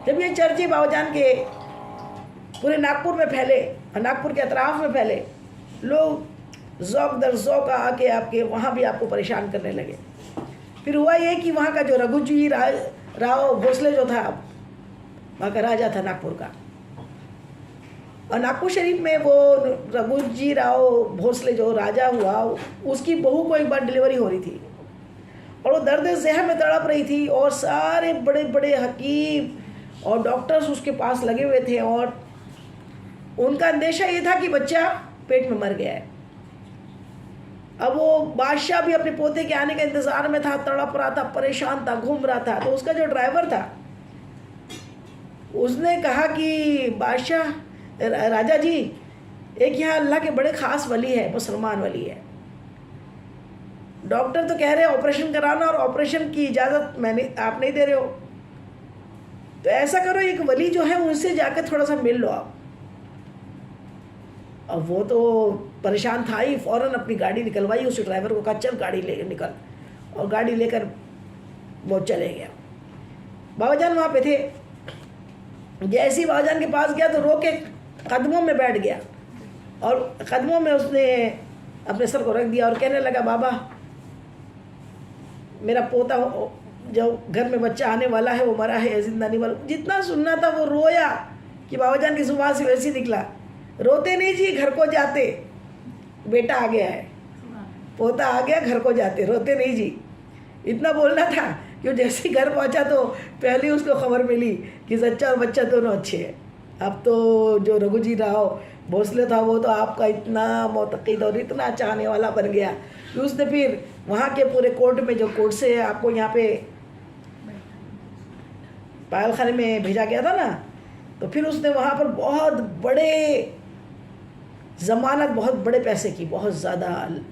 जब ये चर्चे बाबाजान के पूरे नागपुर में फैले और नागपुर के अतराफ में फैले, लोग ज़ौक़ दर ज़ौक़ आके आपके वहाँ भी आपको परेशान करने लगे। फिर हुआ ये कि वहाँ का जो रघुजी राव भोसले जो था, वहाँ का राजा था नागपुर का, और नागपुर शरीफ में वो रघुजी राव भोसले जो राजा हुआ, उसकी बहू को एक बार डिलीवरी हो रही थी और वो दर्द ज़हर में तड़प रही थी, और सारे बड़े बड़े हकीम और डॉक्टर्स उसके पास लगे हुए थे, और उनका अंदेशा ये था कि बच्चा पेट में मर गया है। अब वो बादशाह भी अपने पोते के आने के इंतज़ार में था, तड़प रहा था, परेशान था, घूम रहा था। तो उसका जो ड्राइवर था उसने कहा कि बादशाह, राजा जी, एक यहाँ अल्लाह के बड़े ख़ास वली है, मुसलमान वली है, डॉक्टर तो कह रहे हैं ऑपरेशन कराना, और ऑपरेशन की इजाज़त आप नहीं दे रहे हो, तो ऐसा करो, एक वली जो है उनसे जाकर थोड़ा सा मिल लो आप। अब वो तो परेशान था ही, फ़ौरन अपनी गाड़ी निकलवाई, उस ड्राइवर को कहा चल गाड़ी ले निकल, और गाड़ी लेकर वो चले गया। बाबाजान वहाँ पे थे, जैसे ही बाबाजान के पास गया तो रो के कदमों में बैठ गया, और कदमों में उसने अपने सर को रख दिया और कहने लगा, बाबा मेरा पोता जो घर में बच्चा आने वाला है वो मरा है, जिंदा नहीं वाला। जितना सुनना था वो रोया कि बाबाजान की जुबान से वैसे निकला, रोते नहीं जी, घर को जाते, बेटा आ गया है, पोता आ गया, घर को जाते, रोते नहीं जी, इतना बोलना था। क्यों जैसे ही घर पहुंचा तो पहले उसको खबर मिली कि सच्चा और बच्चा दोनों अच्छे हैं। अब तो जो रघुजी राव भोसले था वो तो आपका इतना मोतक़िद और इतना चाहने वाला बन गया कि उसने फिर वहाँ के पूरे कोर्ट में, जो कोर्ट से आपको यहाँ पे पायल खाने में भेजा गया था ना, तो फिर उसने वहाँ पर बहुत बड़े ज़मानत, बहुत बड़े पैसे की, बहुत ज़्यादा,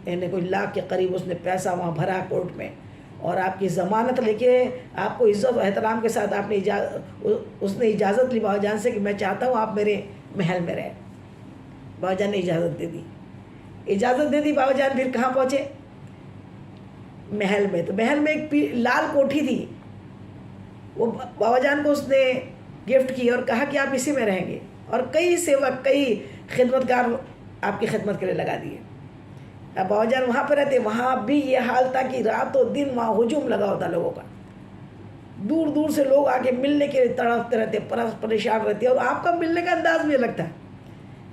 यानी कोई लाख के करीब उसने पैसा वहाँ भरा कोर्ट में, और आपकी ज़मानत लेके आपको इज़्ज़त और एहतराम के साथ आपने उसने इजाज़त ली बाबाजान से कि मैं चाहता हूँ आप मेरे महल में रहें। बाबाजान ने इजाज़त दे दी, इजाज़त दे दी। बाबाजान फिर कहाँ पहुँचे? महल में। तो महल में एक लाल कोठी थी, वो बाबाजान को उसने गिफ्ट की और कहा कि आप इसी में रहेंगे, और कई सेवक, कई खिदमतगार आपकी खिदमत के लिए लगा दिए। अब बाबाजान वहाँ पर रहते, वहाँ भी ये हाल था कि रातों दिन वहाँ हुजूम लगा होता लोगों का, दूर दूर से लोग आके मिलने के लिए तड़पते रहते, परेशान रहते, और आपका मिलने का अंदाज भी अलग था।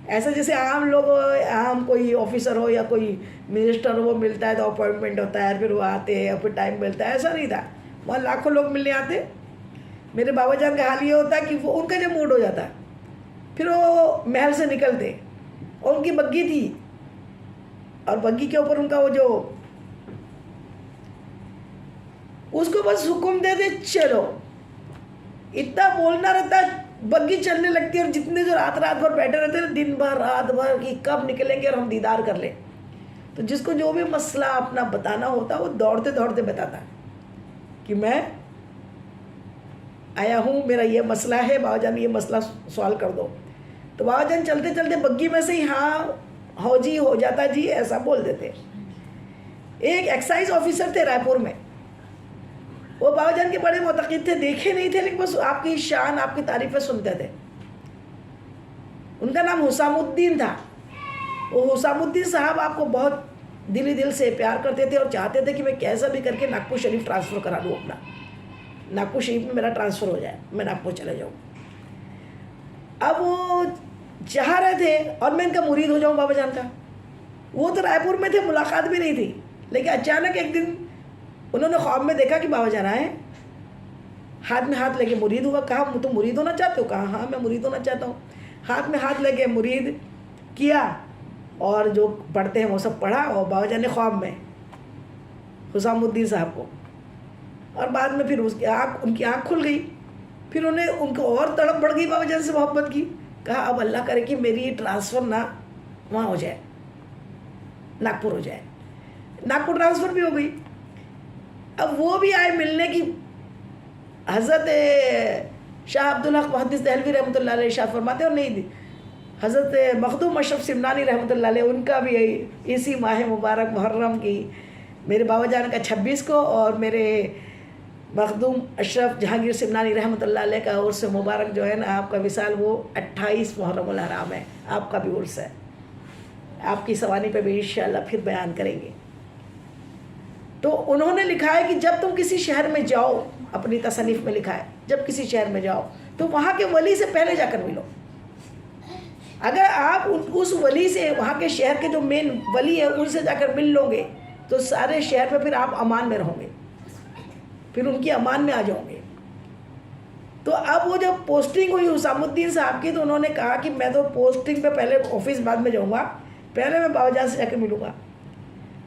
ऐसा जैसे आम लोग, आम कोई ऑफिसर हो या कोई मिनिस्टर हो, वो मिलता है तो अपॉइंटमेंट होता है, फिर वो आते हैं, फिर टाइम मिलता है, ऐसा नहीं था। वहाँ लाखों लोग मिलने आते। मेरे बाबाजान का हाल ये होता कि वो, उनका जब मूड हो जाता, फिर वो महल से निकलते, और उनकी बग्गी थी, और बग्गी के ऊपर उनका वो जो, उसको बस हुक्म दे दे चलो, इतना बोलना रहता, बग्गी चलने लगती है। और जितने जो रात भर बैठे रहते हैं, दिन भर रात भर कि कब निकलेंगे और हम दीदार कर लें। तो जिसको जो भी मसला अपना बताना होता, वो दौड़ते दौड़ते बताता कि मैं आया हूँ, मेरा ये मसला है, बाबाजान ये मसला सॉल्व कर दो। तो बाबाजान चलते चलते बग्गी में से ही हाँ हो जी, हो जाता जी, ऐसा बोल देते। एक एक्साइज ऑफिसर थे रायपुर में, वो बाबाजान के बड़े मुतक़िद थे, देखे नहीं थे, लेकिन बस आपकी शान, आपकी तारीफ़ें सुनते थे। उनका नाम हुसामुद्दीन था। वो हुसामुद्दीन साहब आपको बहुत दिल से प्यार करते थे और चाहते थे कि मैं कैसा भी करके नागपुर शरीफ ट्रांसफ़र करा दूँ, अपना नागपुर शरीफ में मेरा ट्रांसफ़र हो जाए, मैं नागपुर चले जाऊँ। अब वो चाह रहे थे और मैं इनका मुरीद हो जाऊँ बाबाजान का। वो तो रायपुर में थे, मुलाकात भी नहीं थी, लेकिन अचानक एक दिन उन्होंने ख्वाब में देखा कि बाबाजान आए, हाथ में हाथ लगे, मुरीद हुआ। कहा तुम मुरीद होना चाहते हो? कहा हाँ मैं मुरीद होना चाहता हूँ। हाथ में हाथ लगे, मुरीद किया, और जो पढ़ते हैं वो सब पढ़ा, और बाबाजान ने ख्वाब में हुसामुद्दीन साहब को, और बाद में फिर उनकी आँख खुल गई। फिर उन्हें उनको और तड़प बढ़ गई बाबाजान से मोहब्बत की। कहा अब अल्लाह करे कि मेरी ट्रांसफ़र ना वहाँ हो जाए, नागपुर हो जाए। नागपुर ट्रांसफ़र भी हो गई। अब वो भी आए मिलने की। हज़रत शाह अब्दुल हक मुहद्दिस दहलवी रहमतुल्लाह अलैह इरशाद फरमाते, और नहीं हज़रत मखदूम अशरफ सिमनानी रहमतुल्लाह अलैह, उनका भी इसी माह मुबारक मुहर्रम की मेरे बाबाजान का 26 को और मेरे मखदूम अशरफ जहांगीर सिमनानी रहमतुल्लाह अलैह का उर्स मुबारक जो है ना आपका विसाल, वो 28 मुहर्रमुल हराम है, आपका भी उर्स है। आपकी सवानी पे भी इंशाअल्लाह फिर बयान करेंगे। तो उन्होंने लिखा है कि जब तुम किसी शहर में जाओ, अपनी तसनीफ में लिखा है, जब किसी शहर में जाओ तो वहाँ के वली से पहले जाकर मिलो। अगर आप उस वली से, वहाँ के शहर के जो मेन वली है उनसे जाकर मिल लोगे तो सारे शहर में फिर आप अमान में रहोगे, फिर उनकी अमान में आ जाओगे। तो अब वो जब पोस्टिंग हुई हुसामुद्दीन साहब की, तो उन्होंने कहा कि मैं तो पोस्टिंग पे पहले ऑफिस बाद में जाऊँगा, पहले मैं बाबाजान से जाकर मिलूँगा।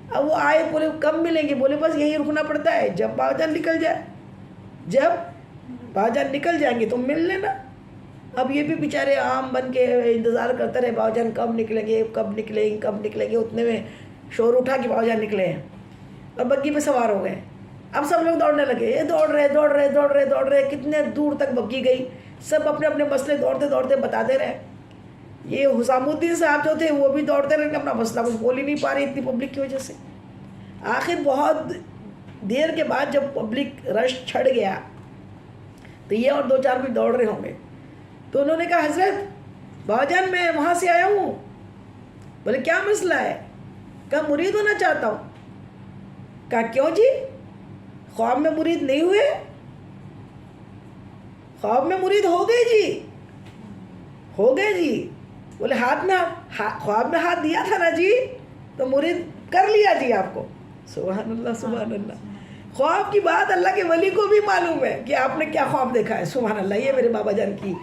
अब वो आए, बोले कब मिलेंगे? बोले बस यहीं रुकना पड़ता है, जब बाबाजान निकल जाए, जब बाबाजान निकल जाएंगे तो मिल लेना। अब ये भी बेचारे आम बन के इंतज़ार करते रहे, बाबाजान कब निकलेंगे, कब निकलेंगे, कब निकलेंगे। उतने में शोर उठा कि बाबाजान निकले हैं और बग्गी पे सवार हो गए। अब सब लोग दौड़ने लगे, ये दौड़ रहे, कितने दूर तक बग्गी गई, सब अपने अपने मसले दौड़ते दौड़ते बताते रहे। ये हुसामुद्दीन साहब जो थे वो भी दौड़ते रहे, अपना मसला कुछ बोल ही नहीं पा रही इतनी पब्लिक की वजह से। आखिर बहुत देर के बाद जब पब्लिक रश छड़ गया तो ये और 2-4 भी दौड़ रहे होंगे, तो उन्होंने कहा हजरत बाबाजान मैं वहाँ से आया हूँ। बोले क्या मसला है? कहा मुरीद होना चाहता हूँ। कहा क्यों जी, ख्वाब में मुरीद नहीं हुए? ख्वाब में मुरीद हो गए जी, हो गए जी। बोले हाथ में ख्वाब में हाथ दिया था ना जी, तो मुरीद कर लिया जी आपको। सुभान अल्लाह, सुभान अल्लाह। ख्वाब की बात अल्लाह के वली को भी मालूम है कि आपने क्या ख्वाब देखा है। सुभान अल्लाह, ये मेरे बाबा जान की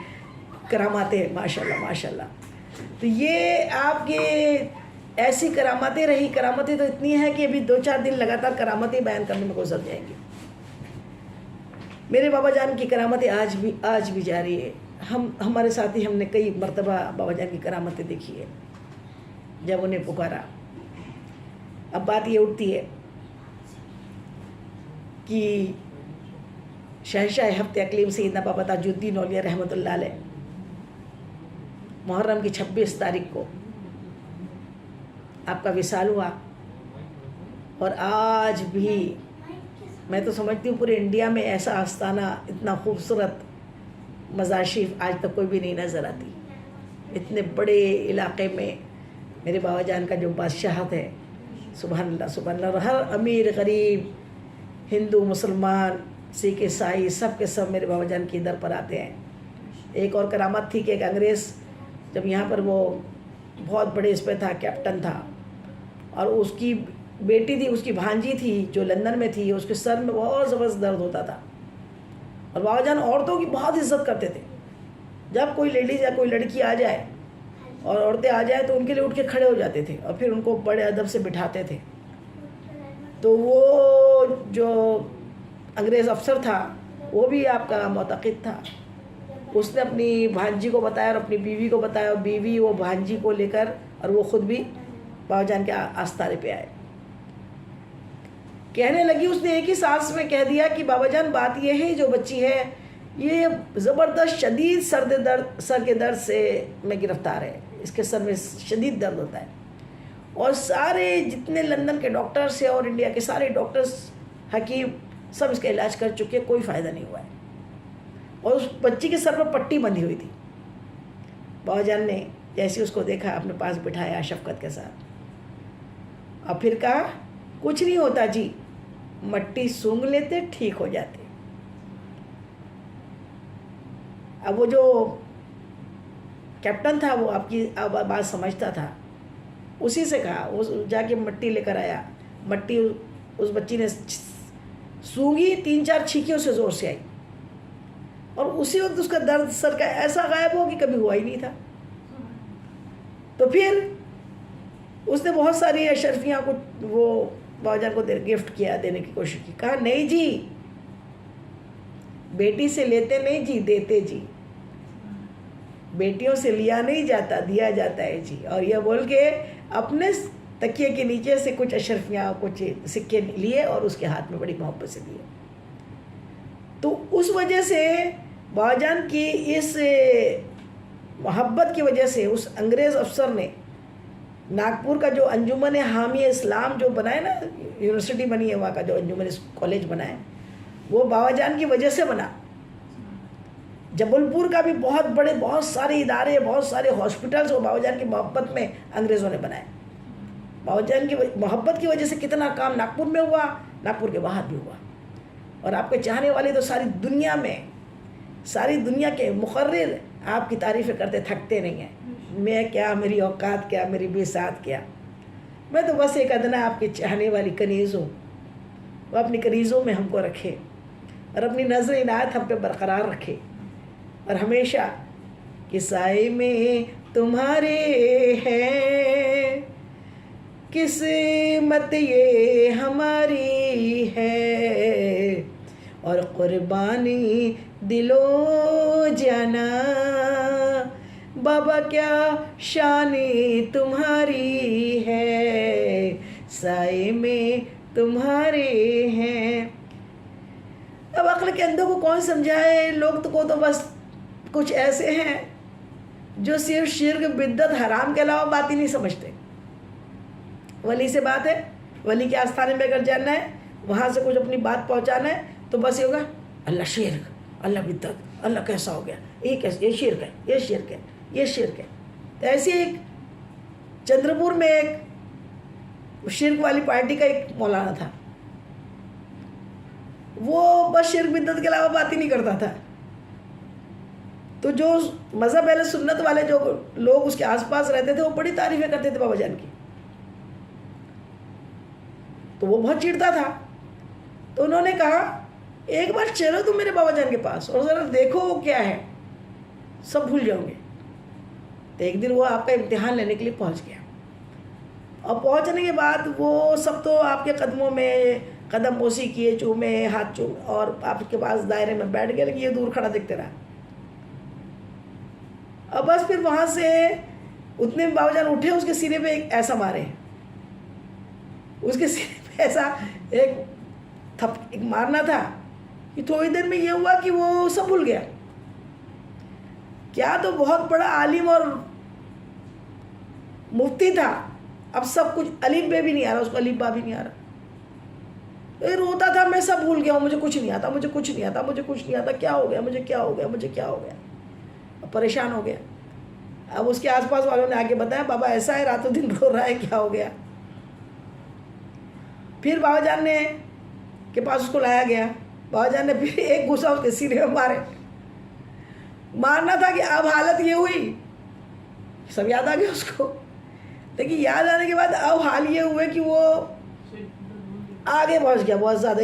करामातें हैं, माशाल्लाह माशाल्लाह। तो ये आपके ऐसी करामातें रही, करामातें तो इतनी हैं कि अभी 2-4 दिन लगातार करामातें बयान करने में गुजर जाएंगी। मेरे बाबा जान की करामतें आज भी जारी है। हमारे साथी हमने कई मर्तबा बाबा जान की करामतें देखी है जब उन्हें पुकारा। अब बात ये उठती है कि शहंशाह हफ्ते अकलीम सैयदना बाबा ताजुद्दीन औलिया रहमतुल्लाह अलैह मुहर्रम की 26 तारीख को आपका विसाल हुआ। और आज भी मैं तो समझती हूँ पूरे इंडिया में ऐसा आस्ताना, इतना खूबसूरत मज़ार शरीफ आज तक कोई भी नहीं नज़र आती। इतने बड़े इलाके में मेरे बाबा जान का जो बादशाहत है, सुभान अल्लाह सुभान अल्लाह। हर अमीर गरीब, हिंदू मुसलमान, सिख ईसाई, सब के सब मेरे बाबा जान की दर पर आते हैं। एक और करामत थी कि एक अंग्रेज़ जब यहाँ पर वो बहुत बड़े इस पर था, कैप्टन था, और उसकी बेटी थी, उसकी भांजी थी जो लंदन में थी, उसके सर में बहुत ज़बरदस्त दर्द होता था। और बाबा जान औरतों की बहुत इज्जत करते थे। जब कोई लेडीज़ या कोई लड़की आ जाए और औरतें आ जाए तो उनके लिए उठ के खड़े हो जाते थे और फिर उनको बड़े अदब से बिठाते थे। तो वो जो अंग्रेज़ अफसर था वो भी आपका मोतक़िद था। उसने अपनी भांजी को बताया और अपनी बीवी को बताया, और बीवी वो भांजी को लेकर और वो ख़ुद भी बाबा जान के आस्ताने पे आए। कहने लगी, उसने एक ही सांस में कह दिया कि बाबा जान बात ये है, जो बच्ची है ये ज़बरदस्त शदीद सर के दर्द से में गिरफ़्तार है, इसके सर में शदीद दर्द होता है। और सारे जितने लंदन के डॉक्टर्स हैं और इंडिया के सारे डॉक्टर्स, हकीम, सब इसका इलाज कर चुके, कोई फ़ायदा नहीं हुआ है। और उस बच्ची के सर पर पट्टी बंधी हुई थी। बाबा जान ने जैसे उसको देखा, अपने पास बिठाया शफ़क़त के साथ, और फिर कहा कुछ नहीं होता जी, मट्टी सूंघ लेते ठीक हो जाते। अब वो जो कैप्टन था वो आपकी बात समझता था, उसी से कहा, वो जाके मट्टी लेकर आया। मट्टी उस बच्ची ने सूंघी, 3-4 छींकियों से ज़ोर से आई, और उसी वक्त उसका दर्द सर का ऐसा गायब हो कि कभी हुआ ही नहीं था। तो फिर उसने बहुत सारी अशरफियाँ को वो बाबा जान को गिफ्ट किया, देने की कोशिश की। कहा नहीं जी, बेटी से लेते नहीं जी, देते जी। बेटियों से लिया नहीं जाता, दिया जाता है जी। और यह बोल के अपने तकिए के नीचे से कुछ अशरफियाँ, कुछ सिक्के लिए और उसके हाथ में बड़ी मोहब्बत से दिए। तो उस वजह से बाबा जान की इस मोहब्बत की वजह से उस अंग्रेज़ अफसर ने नागपुर का जो अंजुमन हामी इस्लाम जो बनाए ना, यूनिवर्सिटी बनी है वहाँ का, जो अंजुमन कॉलेज बना है, वो बाबा जान की वजह से बना। जबलपुर का भी बहुत सारे इदारे, बहुत सारे हॉस्पिटल्स वो बाबा जान की मोहब्बत में अंग्रेज़ों ने बनाए। बाबा जान की मोहब्बत की वजह से कितना काम नागपुर में हुआ, नागपुर के बाहर भी हुआ। और आपके चाहने वाले तो सारी दुनिया में, सारी दुनिया के मुकर्रिर आपकी तारीफ़ें करते थकते नहीं हैं। मैं क्या, मेरी औकात क्या, मेरी बेसात क्या, मैं तो बस एक अदना आपकी चाहने वाली कनीज़ हूँ। वो अपनी कनीज़ों में हमको रखे और अपनी नज़र इनायत हम पे बरकरार रखे, और हमेशा कि साए में तुम्हारे हैं, किस्मत ये हमारी है, और कुर्बानी दिलो जाना, बाबा क्या शानी तुम्हारी है, साए में तुम्हारे हैं। अब अक्ल के अंधों को कौन समझाए, लोग तो बस कुछ ऐसे हैं जो सिर्फ शिर्क बिद्दत हराम के अलावा बात ही नहीं समझते। वली से बात है, वली के आस्थाने में अगर जाना है, वहाँ से कुछ अपनी बात पहुँचाना है, तो बस ये होगा अल्लाह शिर्क, अल्लाह बिद्दत, अल्लाह कैसा हो गया, ये कैसे, ये शिर्क है, ये शिर्क है, ये शिर्क है। तो ऐसे एक चंद्रपुर में एक शिर्क वाली पार्टी का एक मौलाना था, वो बस शिर्क बिद्दत के अलावा बात ही नहीं करता था। तो जो मज़हब अहले सुन्नत वाले जो लोग उसके आसपास रहते थे, वो बड़ी तारीफ़ें करते थे बाबा जान की। तो वो बहुत चिढ़ता था। तो उन्होंने कहा एक बार चलो तुम मेरे बाबा जान के पास और ज़रा देखो वो क्या है, सब भूल जाओगे। तो एक दिन वो आपका इम्तिहान लेने के लिए पहुंच गया, और पहुंचने के बाद वो सब तो आपके कदमों में कदम बोसी किए, चूमे, हाथ चूमे, और आपके पास दायरे में बैठ गया, लेकिन ये दूर खड़ा दिखते रहा। अब बस फिर वहाँ से उतने में बाबा जान उठे, उसके सीने पे एक ऐसा मारे, उसके सीने पे ऐसा एक मारना था कि थोड़ी देर में ये हुआ कि वो सब भूल गया। क्या तो बहुत बड़ा आलिम और मुफ्ती था, अब सब कुछ, अलीफ बे भी नहीं आ रहा उसको, अलीफ बा भी नहीं आ रहा। ये रोता था, मैं सब भूल गया हूँ, मुझे कुछ नहीं आता, मुझे कुछ नहीं आता, मुझे कुछ नहीं आता, क्या हो गया, मुझे क्या हो गया, मुझे क्या हो गया। अब परेशान हो गया। अब उसके आसपास वालों ने आके बताया बाबा ऐसा है, रातों दिन रो रहा है, क्या हो गया। फिर बाबा जान ने के पास उसको लाया गया। बाबा जान ने फिर एक घुसा उसके सीने में मारे। मारना था कि अब हालत ये हुई, सब याद आ गया उसको, लेकिन याद आने के बाद अब हाल ये हुए कि वो आगे पहुंच गया बहुत ज़्यादा।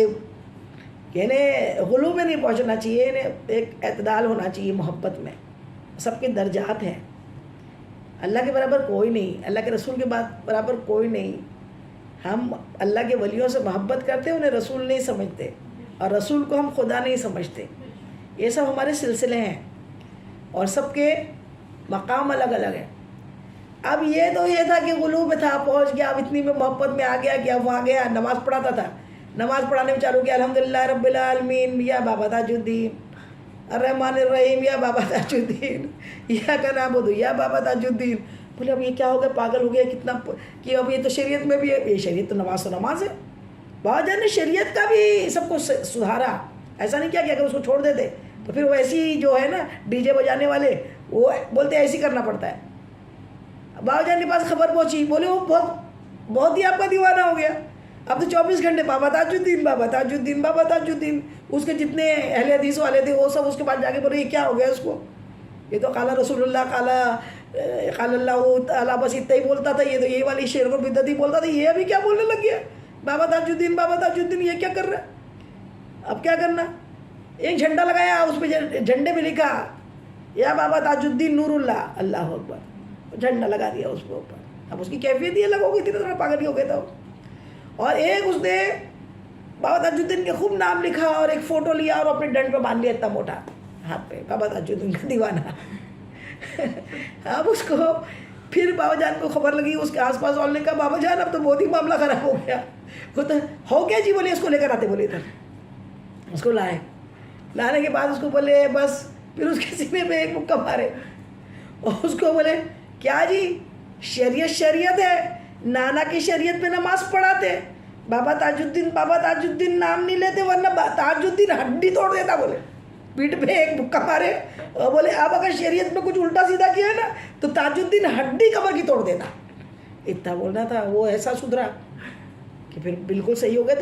इन्हें गुलू में नहीं पहुंचना चाहिए, इन्हें एक एतदाल होना चाहिए मोहब्बत में। सबके दर्जात हैं, अल्लाह के बराबर कोई नहीं, अल्लाह के रसूल के बराबर कोई नहीं। हम अल्लाह के वलियों से मोहब्बत करते हैं, उन्हें रसूल नहीं समझते, और रसूल को हम खुदा नहीं समझते। ये सब हमारे सिलसिले हैं, और सबके मकाम अलग अलग हैं। अब ये तो ये था कि गुलू में था, पहुंच गया, अब इतनी में मोहब्बत में आ गया कि अब वहाँ गया, नमाज़ पढ़ाता था, नमाज़ पढ़ाने में चालू किया, अल्हम्दुलिल्लाह रब्बिल आलमीन या बाबा ताजुद्दीन, अर्रहमानिर रहीम या बाबा ताजुद्दीन, या का नाबुदु या बाबा ताजुद्दीन। बोले अब ये क्या हो गया, पागल हो गया कितना, कि अब ये तो शरीयत में भी है, ये शरीयत तो नमाज है। बाबा जान ने शरीयत का भी सबको सुधारा, ऐसा नहीं किया कि अगर उसको छोड़ देते तो फिर वैसी जो है ना डीजे बजाने वाले, वो बोलते ऐसे ही करना पड़ता है। बाबा जान के पास खबर पहुंची, बोले वो बहुत ही आपका दीवाना हो गया, अब तो 24 घंटे बाबा ताजुद्दीन, बाबा ताजुद्दीन, बाबा ताजुद्दीन। उसके जितने अहले हदीस वाले थे वो सब उसके पास जाके बोले ये क्या हो गया उसको, ये तो काला रसूलुल्लाह काला बस इतना ही बोलता था, ये तो ये वाली शेर को बिद्दत ही बोलता था, ये अभी क्या बोलने लग गया, बाबा ताजुद्दीन, बाबा ताजुद्दीन, ये क्या कर रहा है। अब क्या करना, एक झंडा लगाया, उस पर झंडे में लिखा या बाबा ताजुद्दीन नूरुल्लाह, अल्लाह अकबर, झंडा लगा दिया उसके ऊपर। अब उसकी कैफियत ही अलग हो गई थी, थोड़ा पागल ही हो गया था। और एक उसने बाबा ताजुद्दीन के खूब नाम लिखा और एक फ़ोटो लिया और अपने डंड पे बांध लिया इतना मोटा हाथ पे, बाबा ताजुद्दीन का दीवाना। अब उसको फिर बाबा जान को खबर लगी, उसके आसपास वालों ने कहा बाबा जान अब तो बहुत ही मामला ख़राब हो गया। वो तो हो गया जी, बोले इसको लेकर आते, बोले इधर उसको लाने के बाद उसको बोले बस, फिर उसके सीने पे एक मुक्का मारे और उसको बोले क्या जी शरीयत है, नाना की शरीयत में नमाज पढ़ाते, बाबा ताजुद्दीन नाम नहीं लेते, वरना ताजुद्दीन हड्डी तोड़ देता बोले, पीठ पे एक मुक्का मारे और बोले अब अगर शरीयत में कुछ उल्टा सीधा किया ना तो ताजुद्दीन हड्डी कबर की तोड़ देना। इतना बोलना था, वो ऐसा सुधरा कि फिर बिल्कुल सही हो गया।